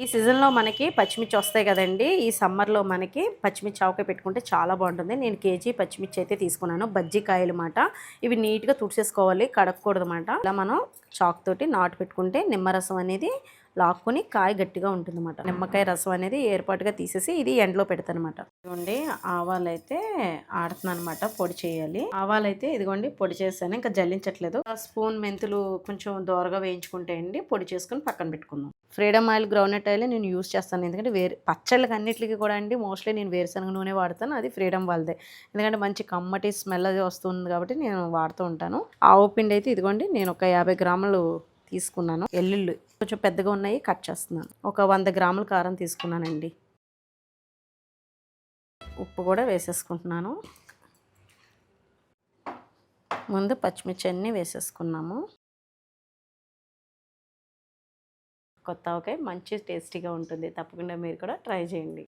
ఈ సీజన్లో మనకి పచ్చిమిర్చి వస్తాయి కదండి. ఈ సమ్మర్లో మనకి పచ్చిమిర్చి ఆవకాయ పెట్టుకుంటే చాలా బాగుంటుంది. నేను కేజీ పచ్చిమిర్చి అయితే తీసుకున్నాను. బజ్జీ కాయలు మాట. ఇవి నీట్గా తుడిచేసుకోవాలి, కడగకూడదు మాట. ఇలా మనం చాక్ తోటి నాటు పెట్టుకుంటే నిమ్మరసం అనేది లాక్కుని కాయ గట్టిగా ఉంటుందన్నమాట. నిమ్మకాయ రసం అనేది ఏర్పాటుగా తీసేసి ఇది ఎండలో పెడతానమాట. ఇదిగోండి ఆవాలు అయితే ఆడుతున్నాను అనమాట, పొడి చేయాలి. ఆవాలు అయితే ఇదిగోండి పొడి చేశాను, ఇంకా జల్లించట్లేదు. స్పూన్ మెంతులు కొంచెం దోరగా వేయించుకుంటే అండి పొడి చేసుకుని పక్కన పెట్టుకుందాం. ఫ్రీడమ్ ఆయిల్, గ్రౌండ్నట్ ఆయిల్ నేను యూస్ చేస్తాను. ఎందుకంటే పచ్చళ్ళకి అన్నిటికీ కూడా అండి మోస్ట్లీ నేను వేరుశనగ నూనె వాడతాను. అది ఫ్రీడమ్ వాళ్ళదే. ఎందుకంటే మంచి కమ్మటి స్మెల్ అది వస్తుంది కాబట్టి నేను వాడుతూ ఉంటాను. ఆవు పిండి అయితే ఇదిగోండి నేను ఒక 50 గ్రాములు తీసుకున్నాను. ఎల్లుల్లి కొంచెం పెద్దగా ఉన్నాయి, కట్ చేస్తున్నాను. ఒక 100 గ్రాముల కారం తీసుకున్నానండి. ఉప్పు కూడా వేసేసుకుంటున్నాను. ముందు పచ్చిమిర్చి అన్నీ వేసేసుకున్నాము. కొత్త ఆవకాయ మంచి టేస్టీగా ఉంటుంది. తప్పకుండా మీరు కూడా ట్రై చేయండి.